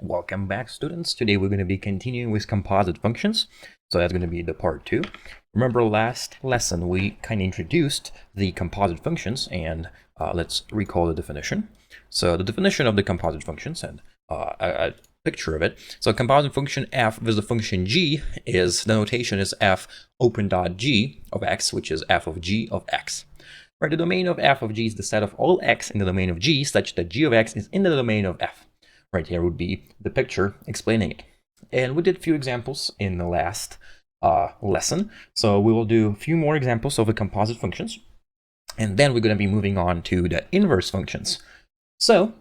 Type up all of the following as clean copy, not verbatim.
Welcome back, students. Today we're going to be continuing with composite functions. So that's going to be the part 2. Remember last lesson we kind of introduced the composite functions, and let's recall the definition. So the definition of the composite functions and a picture of it. So composite function f with the function g is, the notation is f open dot g of x, which is f of g of x. Right, the domain of f of g is the set of all x in the domain of g such that g of x is in the domain of f. Right here would be the picture explaining it. And we did a few examples in the last lesson. So we will do a few more examples of the composite functions. And then we're going to be moving on to the inverse functions. So,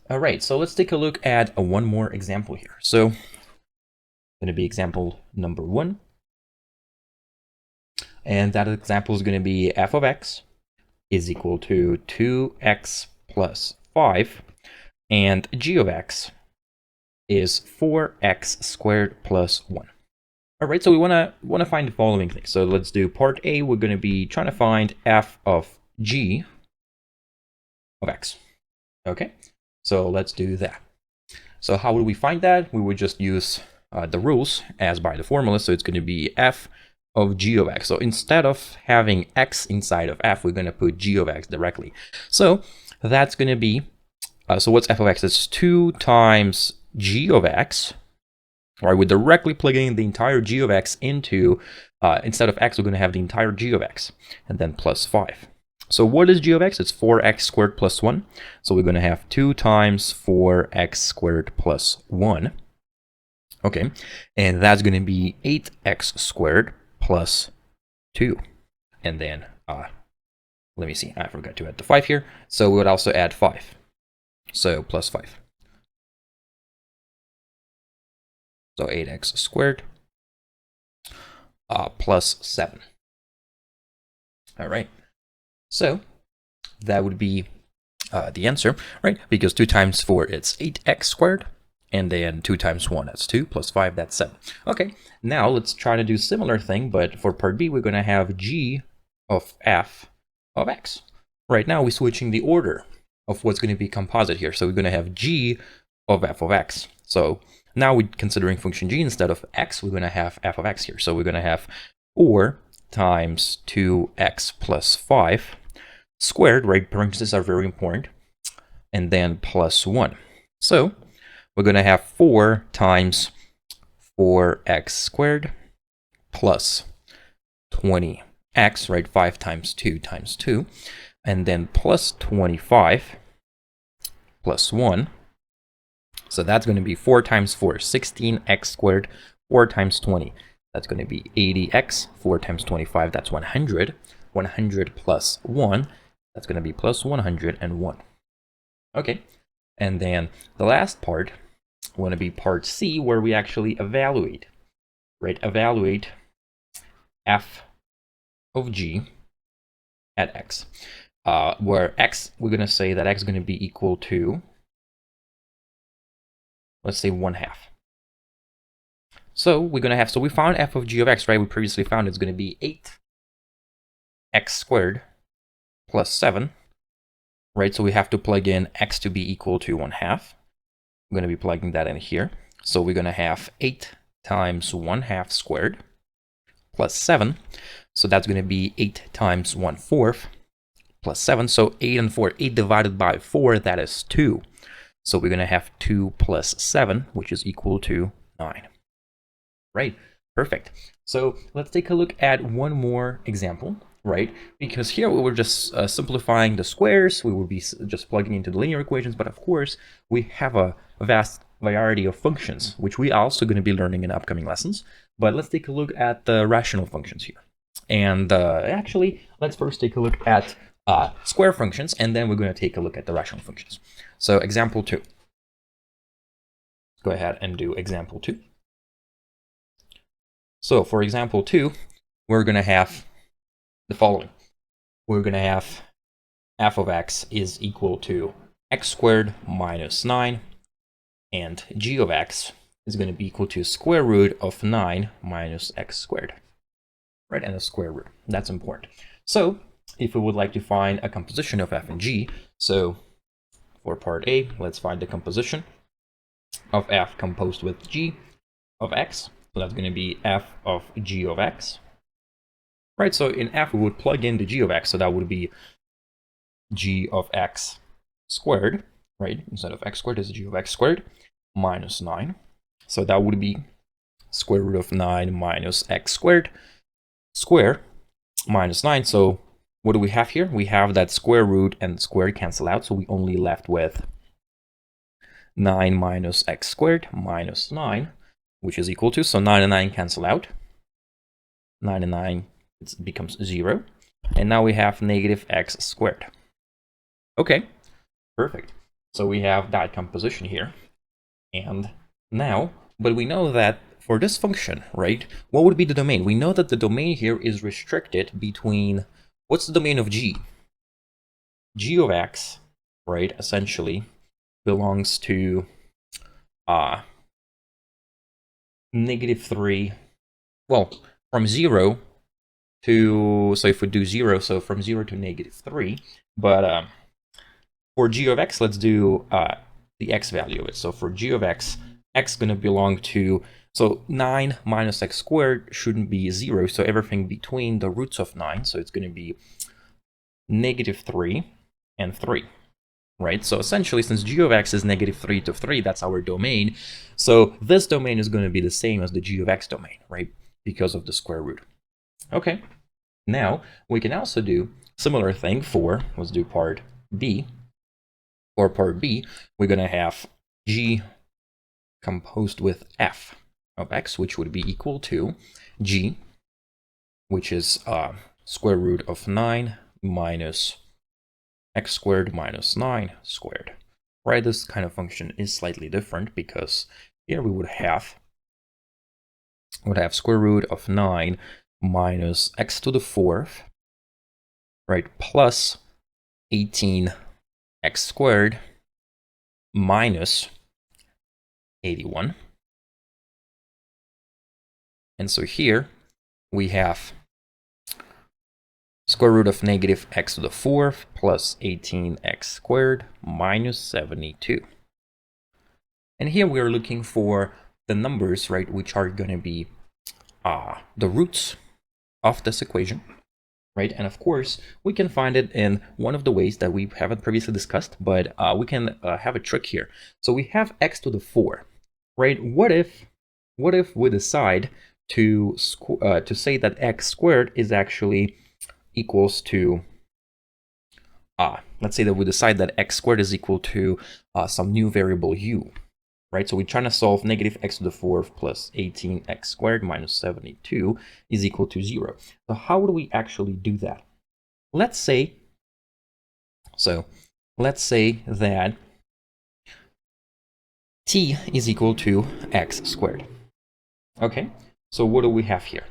all right, so let's take a look at one more example here. So, going to be example number 1. And that example is going to be f of x is equal to 2x plus 5. And g of x is 4x squared plus 1. All right, so we want to find the following things. So let's do part A. We're going to be trying to find f of g of x. Okay, so let's do that. So how would we find that? We would just use the rules as by the formula. So it's going to be f of g of x. So instead of having x inside of f, we're going to put g of x directly. So that's going to be so what's f of x? It's 2 times g of x. All right, we're directly plugging the entire g of x into, instead of x, we're going to have the entire g of x, and then plus 5. So what is g of x? It's 4x squared plus 1. So we're going to have 2 times 4x squared plus 1. Okay, and that's going to be 8x squared plus 2. And then, let me see, I forgot to add the 5 here. So we would also add 5. So plus 5. So 8x squared plus 7. All right. So that would be the answer, right? Because 2 times 4, it's 8x squared. And then 2 times 1, that's 2, plus 5, that's 7. Okay, now let's try to do a similar thing, but for part B, we're going to have g of f of x. Right now, we're switching the order of what's going to be composite here. So we're going to have g of f of x. So now we're considering function g instead of x, we're going to have f of x here. So we're going to have 4 times 2x plus 5 squared, right? Parentheses are very important. And then plus 1. So we're going to have 4 times 4x squared plus 20x, right? 5 times 2 times 2. And then plus 25 plus 1. So that's going to be 4 times 4, 16x squared, 4 times 20. That's going to be 80x, 4 times 25, that's 100. 100 plus 1, that's going to be plus 101. Okay, and then the last part, want to be part C, where we actually evaluate, right? Evaluate f of g at x. Where x, we're going to say that x is going to be equal to, let's say 1/2. So we're going to have, so we found f of g of x, right? We previously found it's going to be 8x squared plus 7, right? So we have to plug in x to be equal to 1/2. I'm going to be plugging that in here. So we're going to have 8 times 1/2 squared plus 7. So that's going to be 8 times 1/4 plus 7. So 8 and 4, 8 divided by 4, that is 2. So we're going to have 2 plus 7, which is equal to 9. Right, perfect. So let's take a look at one more example, right? Because here we were just simplifying the squares. We will be just plugging into the linear equations. But of course, we have a vast variety of functions, which we are also going to be learning in upcoming lessons. But let's take a look at the rational functions here. And actually, let's first take a look at square functions, and then we're going to take a look at the rational functions. So example 2. Go ahead and do example 2. So for example 2, we're going to have the following. We're going to have f of x is equal to x squared minus 9, and g of x is going to be equal to square root of 9 minus x squared. Right, and a square root. That's important. So if we would like to find a composition of f and g, so for part A, let's find the composition. of f composed with g of x. So that's going to be f of g of x. Right, so in f we would plug in the g of x, so that would be g of x squared, right? Instead of x squared is g of x squared minus 9. So that would be square root of 9 minus x squared square minus 9. So what do we have here? We have that square root and squared cancel out, so we only left with 9 minus x squared minus 9, which is equal to, so 9 and 9 cancel out. 9 and 9 it becomes 0. And now we have negative x squared. Okay, perfect. So we have that composition here. And now, but we know that for this function, right, what would be the domain? We know that the domain here is restricted between, what's the domain of g? G of x, right, essentially belongs to -3, well, from 0 to, so if we do 0, so from 0 to -3, but for g of x, let's do the x value of it. So for g of x, x is going to belong to, so 9 minus x squared shouldn't be 0, so everything between the roots of 9, so it's going to be -3 and 3, right? So essentially, since g of x is -3 to 3, that's our domain. So this domain is going to be the same as the g of x domain, right? Because of the square root. Okay, now we can also do similar thing for, let's do part B. For part B, we're going to have g composed with f of x, which would be equal to g, which is square root of 9 minus x squared minus 9 squared. Right, this kind of function is slightly different because here we would have square root of 9 minus x to the 4th, right, plus 18x squared minus 81. And so here we have square root of negative x to the 4th plus 18x squared minus 72. And here we are looking for the numbers, right, which are going to be the roots of this equation, right? And of course, we can find it in one of the ways that we haven't previously discussed, but we can have a trick here. So we have x to the 4, right? What if we decide to say that x squared is actually equals to, let's say that we decide that x squared is equal to some new variable u, right? So we're trying to solve negative x to the 4th plus 18x squared minus 72 is equal to 0. So how would we actually do that? Let's say that t is equal to x squared. Okay, so what do we have here?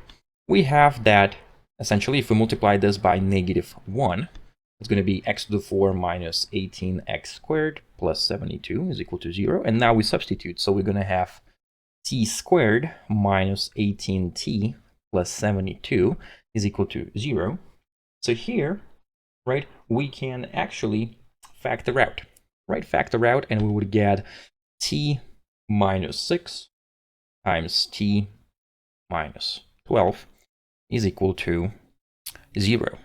We have that essentially if we multiply this by -1, it's going to be x to the 4 minus 18x squared plus 72 is equal to 0. And now we substitute. So we're going to have t squared minus 18t plus 72 is equal to 0. So here, right, we can actually factor out, right? Factor out, and we would get t minus 6 times t minus 12 is equal to 0.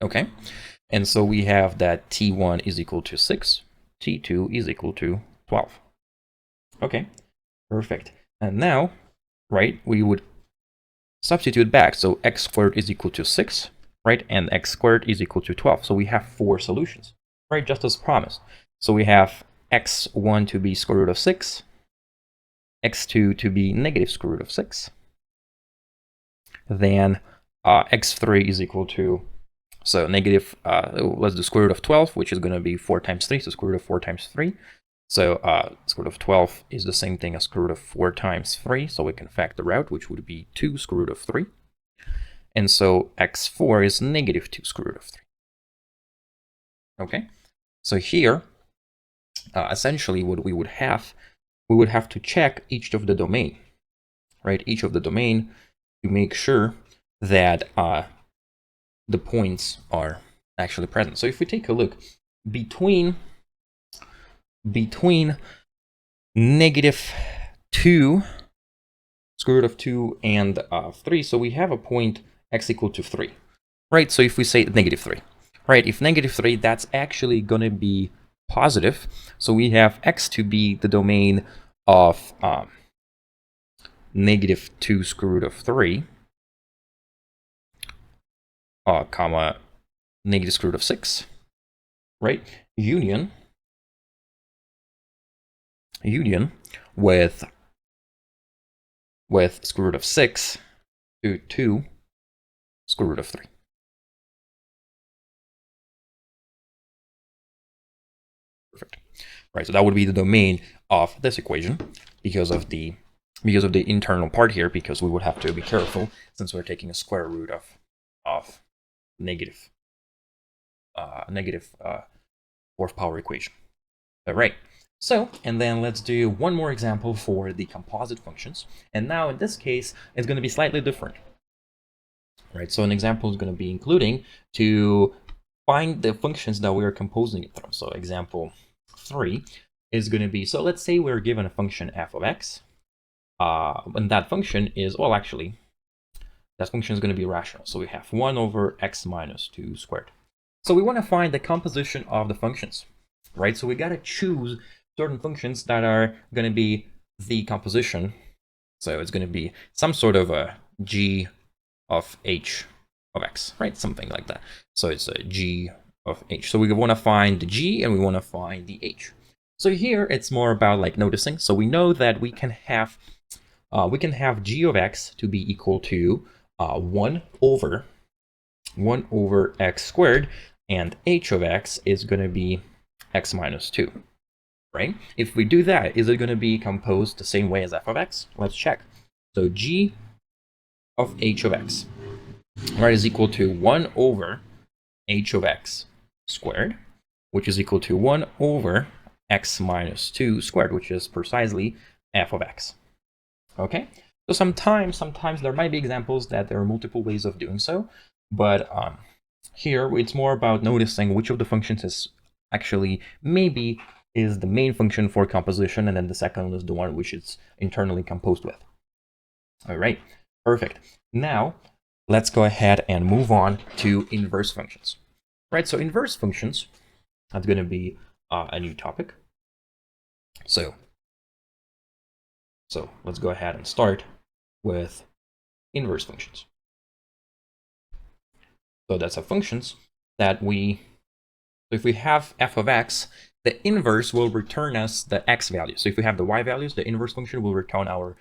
Okay, and so we have that t1 is equal to 6, t2 is equal to 12. Okay, perfect. And now, right, we would substitute back. So x squared is equal to 6, right, and x squared is equal to 12. So we have 4 solutions, right, just as promised. So we have x1 to be square root of 6, x2 to be negative square root of 6, then x3 is equal to, so negative, let's do square root of 12, which is going to be 4 times 3, so square root of 4 times 3. So square root of 12 is the same thing as square root of 4 times 3, so we can factor out, which would be 2 square root of 3. And so x4 is negative 2 square root of 3. Okay, so here, essentially what we would have to check each of the domain, right? Each of the domain to make sure that the points are actually present. So if we take a look between between negative 2, square root of 2 and 3. So we have a point x equal to 3, right? So if we say negative 3, right? If negative 3, that's actually going to be positive. So we have x to be the domain of negative 2 square root of 3, comma, negative square root of 6, right? Union with square root of 6 to 2 square root of 3. Perfect. Right, so that would be the domain of this equation because of the internal part here, because we would have to be careful since we're taking a square root of negative fourth power equation. All right. So, and then let's do one more example for the composite functions. And now in this case, it's going to be slightly different. Right, so an example is going to be including to find the functions that we are composing it from. So example 3 is going to be, so let's say we're given a function f of x, and that function is, well, actually, that function is going to be rational. So we have 1 over x minus 2 squared. So we want to find the composition of the functions, right? So we got to choose certain functions that are going to be the composition. So it's going to be some sort of a g of h of x, right? Something like that. So it's a g of h. So we want to find the g and we want to find the h. So here it's more about like noticing. So we know that we can have g of x to be equal to 1 over x squared, and h of x is going to be x minus 2, right? If we do that, is it going to be composed the same way as f of x? Let's check. So g of h of x, right, is equal to 1 over h of x squared, which is equal to 1 over x minus 2 squared, which is precisely f of x. Okay, so sometimes there might be examples that there are multiple ways of doing so, but here it's more about noticing which of the functions is actually maybe is the main function for composition, and then the second is the one which it's internally composed with. All right, perfect. Now let's go ahead and move on to inverse functions. Right, so inverse functions, that's going to be a new topic. So let's go ahead and start with inverse functions. So that's a functions that if we have f of x, the inverse will return us the x value. So if we have the y values, the inverse function will return our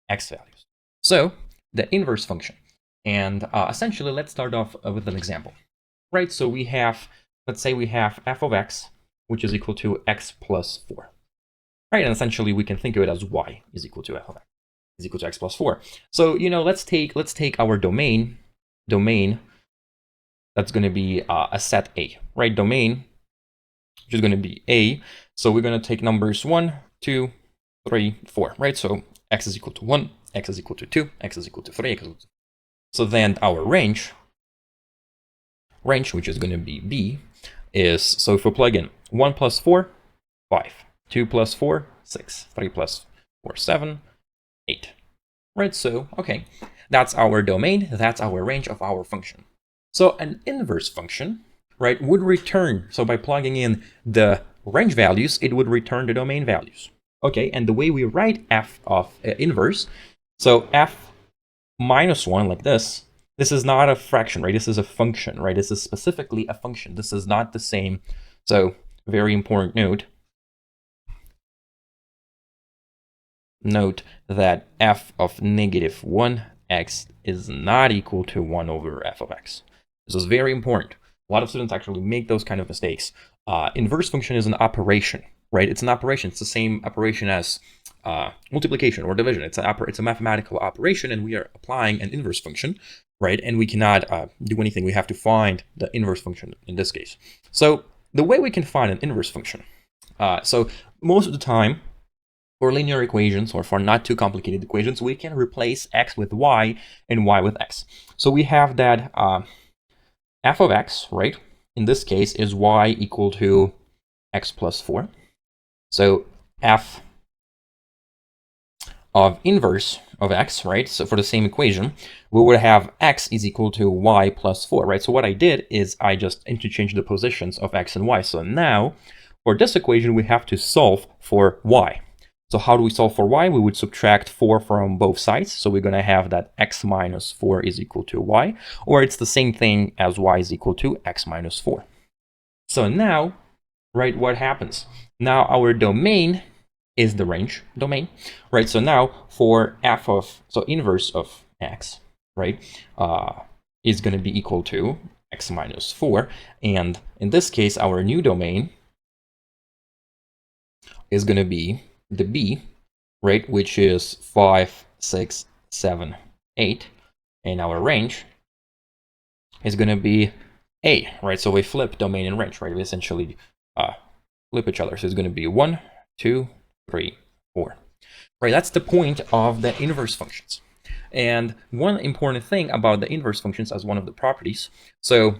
x values. So the inverse function, and essentially let's start off with an example. Right, so we have, let's say we have f of x, which is equal to x plus 4. Right, and essentially we can think of it as y is equal to f of x is equal to x plus 4. So, you know, let's take our domain that's going to be a set A, right? Domain, which is going to be A. So we're going to take numbers 1, 2, 3, 4, right? So x is equal to 1, x is equal to 2, x is equal to 3, x is equal to 4. So then our range, which is going to be B, is, so if we plug in 1 plus 4, 5, 2 plus 4, 6, 3 plus 4, 7, 8. Right, so, okay, that's our domain, that's our range of our function. So an inverse function, right, would return, so by plugging in the range values, it would return the domain values. Okay, and the way we write f of inverse, so f minus 1 like this is not a fraction, right? This is a function, right? This is specifically a function. This is not the same. So very important note. Note that f of negative 1x is not equal to 1 over f of x. This is very important. A lot of students actually make those kind of mistakes. Inverse function is an operation, right? It's an operation. It's the same operation as multiplication or division. It's a mathematical operation, and we are applying an inverse function, right? And we cannot do anything. We have to find the inverse function in this case. So the way we can find an inverse function, so most of the time, for linear equations or for not too complicated equations, we can replace x with y and y with x. So we have that f of x, right, in this case is y equal to x plus 4. So f of inverse of x, right? So for the same equation, we would have x is equal to y plus 4, right? So what I did is I just interchanged the positions of x and y. So now for this equation, we have to solve for y. So how do we solve for y? We would subtract 4 from both sides. So we're going to have that x minus 4 is equal to y, or it's the same thing as y is equal to x minus 4. So now, right, what happens? Now our domain is the range domain, right? So now for f of, so inverse of x, right, is going to be equal to x minus 4. And in this case, our new domain is going to be the b, right, which is 5, 6, 7, 8. And our range is going to be a, right? So we flip domain and range, right? We essentially flip each other. So it's going to be 1, 2, 3, 4. Right, that's the point of the inverse functions. And one important thing about the inverse functions as one of the properties, so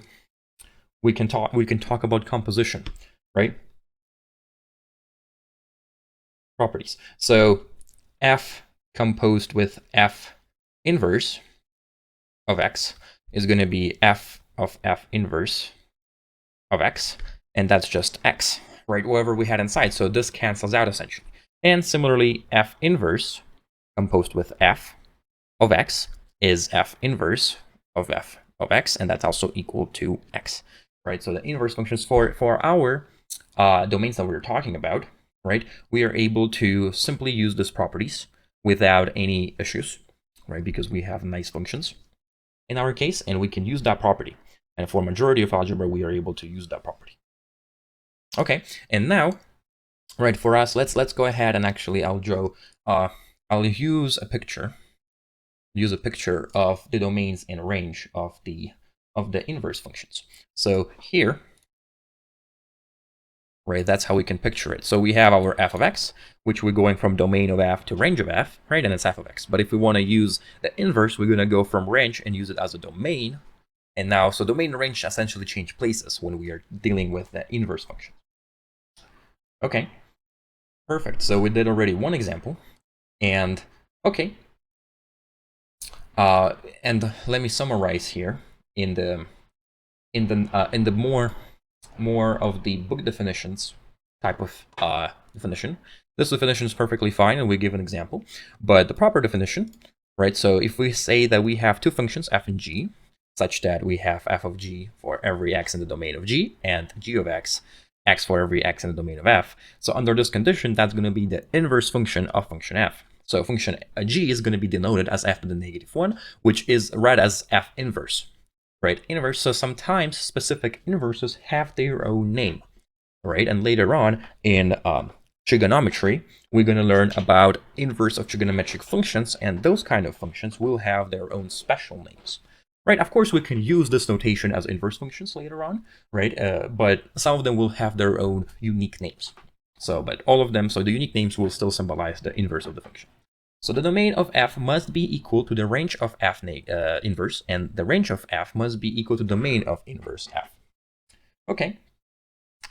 we can talk about composition, right? Properties. So f composed with f inverse of x is going to be f of f inverse of x, and that's just x, right? Whatever we had inside. So this cancels out essentially. And similarly, f inverse composed with f of x is f inverse of f of x, and that's also equal to x, right? So the inverse functions for our domains that we're talking about, right? We are able to simply use these properties without any issues, right? Because we have nice functions in our case, and we can use that property. And for majority of algebra, we are able to use that property. Okay, and now, right, for us, let's go ahead and actually I'll draw, I'll use a picture of the domains and range of the inverse functions. So here, right, that's how we can picture it. So we have our f of x, which we're going from domain of f to range of f, right, and it's f of x. But if we want to use the inverse, we're going to go from range and use it as a domain. And now, so domain and range essentially change places when we are dealing with the inverse function. Okay, perfect. So we did already one example, and okay. And let me summarize here in the more of the book definitions type of definition. This definition is perfectly fine, and we give an example. But the proper definition, right? So if we say that we have two functions, f and g, such that we have f of g for every x in the domain of g, and g of x for every x in the domain of f. So under this condition, that's going to be the inverse function of function f. So function g is going to be denoted as f to the negative 1, which is read as f inverse, right? Inverse. So sometimes specific inverses have their own name, right? And later on in trigonometry, we're going to learn about inverse of trigonometric functions, and those kind of functions will have their own special names. Right, of course, we can use this notation as inverse functions later on, right? But some of them will have their own unique names. So, but all of them, so the unique names will still symbolize the inverse of the function. So the domain of f must be equal to the range of f inverse, and the range of f must be equal to the domain of inverse f. Okay,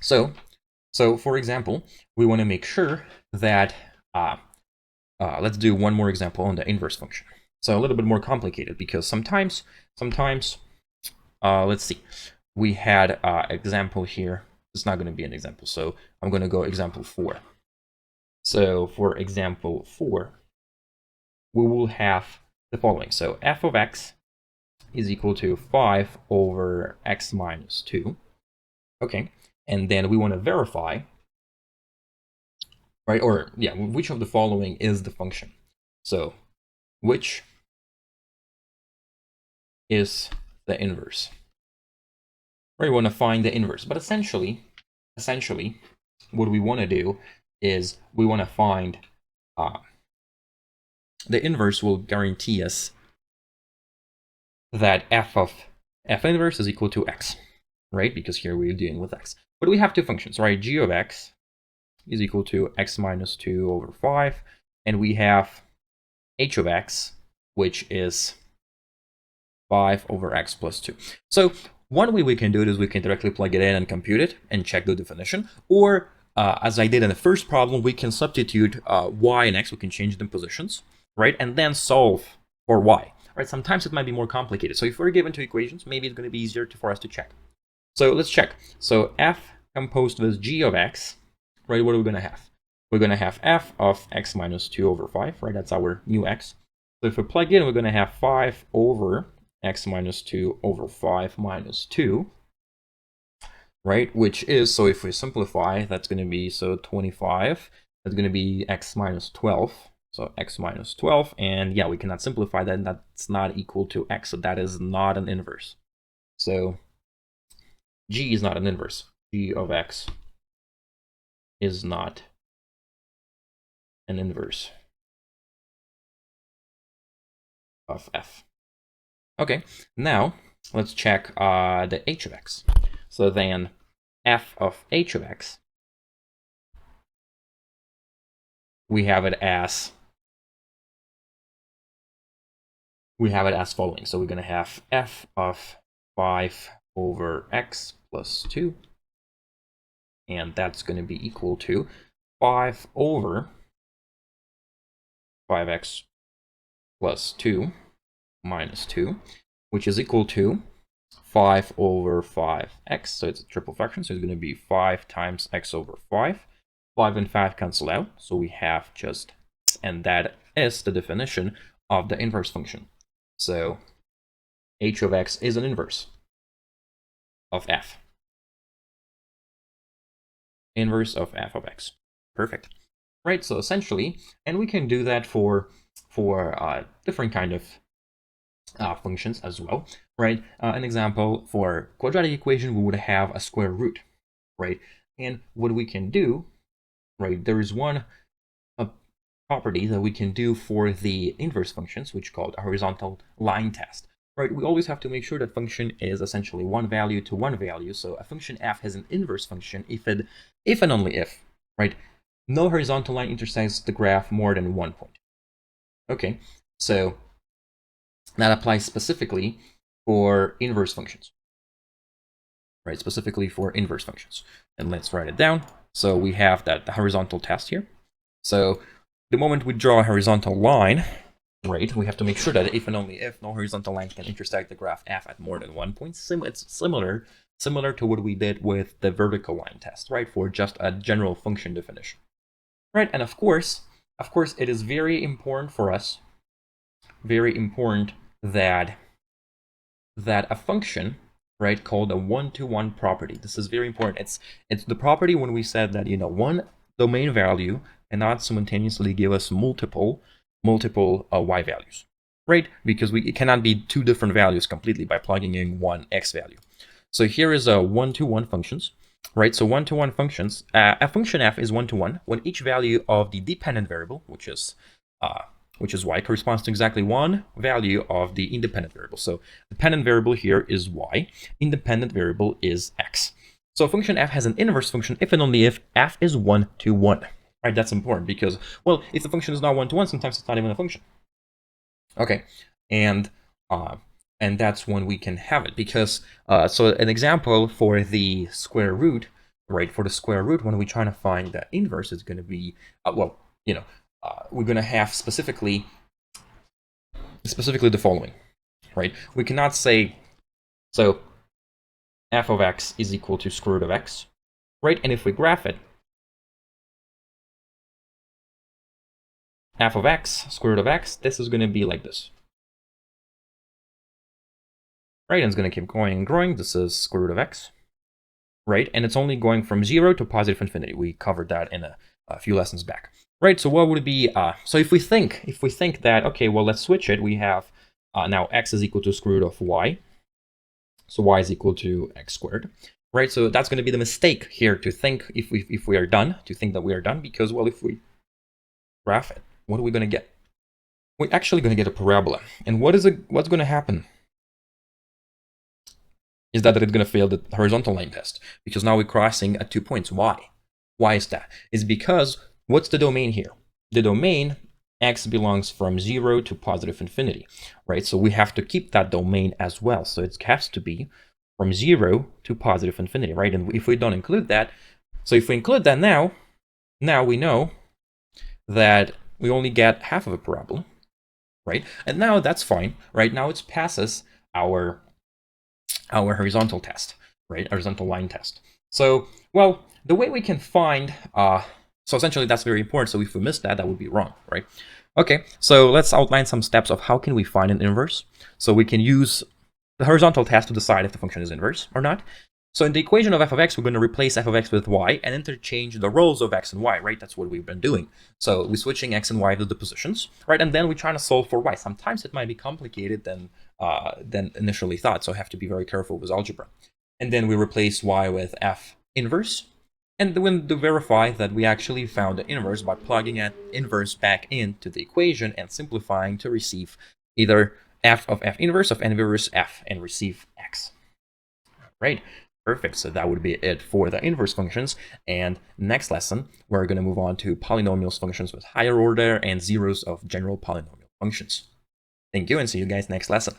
so for example, we want to make sure that, let's do one more example on the inverse function. So a little bit more complicated because sometimes, let's see, we had example here. It's not going to be an example, so I'm going to go example 4. So for example 4, we will have the following. So f of x is equal to 5 over x minus 2. Okay, and then we want to verify, right, or yeah, which of the following is the function. So which is the inverse. Right, we want to find the inverse, but essentially, what we want to do is we want to find the inverse will guarantee us that f of f inverse is equal to x, right? Because here we're dealing with x. But we have two functions, right? G of x is equal to x minus 2 over 5, and we have h of x, which is 5 over x plus 2. So one way we can do it is we can directly plug it in and compute it and check the definition, or as I did in the first problem, we can substitute y and x. We can change them positions, right? And then solve for y, right? Sometimes it might be more complicated. So if we're given two equations, maybe it's going to be easier for us to check. So let's check. So f composed with g of x, right? What are we going to have? We're going to have f of x minus 2 over 5, right? That's our new x. So if we plug in, we're going to have 5 over x minus 2 over 5 minus 2, right? Which is, so if we simplify, that's going to be, so 25, that's going to be x minus 12. So x minus 12, and yeah, we cannot simplify that, and that's not equal to x, so that is not an inverse. So g is not an inverse. G of x is not an inverse of f. Okay, now let's check the h of x. So then f of h of x, we have it as following. So we're going to have f of 5 over x plus 2, and that's going to be equal to 5 over 5x plus 2 minus 2, which is equal to 5 over 5x. So it's a triple fraction, so it's going to be 5 times x over 5. 5 and 5 cancel out, so we have just, and that is the definition of the inverse function. So h of x is an inverse of f. Inverse of f of x. Perfect. Right, so essentially, and we can do that for different kind of functions as well, right? An example, for quadratic equation, we would have a square root, right? And what we can do, right, there is one property that we can do for the inverse functions, which is called a horizontal line test, right? We always have to make sure that function is essentially one value to one value. So a function f has an inverse function if and only if, right, no horizontal line intersects the graph more than 1 point. Okay, so that applies specifically for inverse functions, right? Specifically for inverse functions. And let's write it down. So we have that the horizontal test here. So the moment we draw a horizontal line, right, we have to make sure that if and only if no horizontal line can intersect the graph f at more than 1 point. It's similar to what we did with the vertical line test, right, for just a general function definition, right? And of course, it is very important for us, that a function, right, called a one-to-one property. This is very important. It's the property when we said that, one domain value cannot simultaneously give us multiple y values, right? Because it cannot be two different values completely by plugging in one x value. So here is a one-to-one functions, right? So one-to-one functions, a function f is one-to-one when each value of the dependent variable, which is y, corresponds to exactly one value of the independent variable. So dependent variable here is y, independent variable is x. So function f has an inverse function if and only if f is 1-to-1. Right, that's important because, well, if the function is not 1-to-1, sometimes it's not even a function. Okay, and that's when we can have it, because so an example for the square root, right? For the square root, when we're trying to find the inverse, it's going to be we're going to have specifically the following, right? We cannot say, so f of x is equal to square root of x, right? And if we graph it, f of x, square root of x, this is going to be like this, right? And it's going to keep going and growing. This is square root of x, right? And it's only going from 0 to positive infinity. We covered that in a few lessons back, right? So what would it be? So if we think that, okay, well, let's switch it. We have now x is equal to square root of y. So y is equal to x squared, right? So that's going to be the mistake here to think if we are done, to think that we are done, because, well, if we graph it, what are we going to get? We're actually going to get a parabola. And what's going to happen is that it's going to fail the horizontal line test, because now we're crossing at 2 points. Why? Why is that? It's because, what's the domain here? The domain, x belongs from 0 to positive infinity, right? So we have to keep that domain as well. So it has to be from 0 to positive infinity, right? And if we don't include that, So if we include that now we know that we only get half of a parabola, right? And now that's fine, right? Now it passes our horizontal test, right? Horizontal line test. So, well, the way we can find, so essentially that's very important. So if we miss that, that would be wrong, right? Okay, so let's outline some steps of how can we find an inverse. So we can use the horizontal test to decide if the function is inverse or not. So in the equation of f of x, we're going to replace f of x with y and interchange the roles of x and y, right? That's what we've been doing. So we're switching x and y to the positions, right? And then we're trying to solve for y. Sometimes it might be complicated than initially thought, so I have to be very careful with algebra. And then we replace y with f inverse. And then to verify that we actually found the inverse by plugging an inverse back into the equation and simplifying to receive either f of f inverse of n inverse f and receive x. Right, perfect. So that would be it for the inverse functions. And next lesson, we're going to move on to polynomials functions with higher order and zeros of general polynomial functions. Thank you, and see you guys next lesson.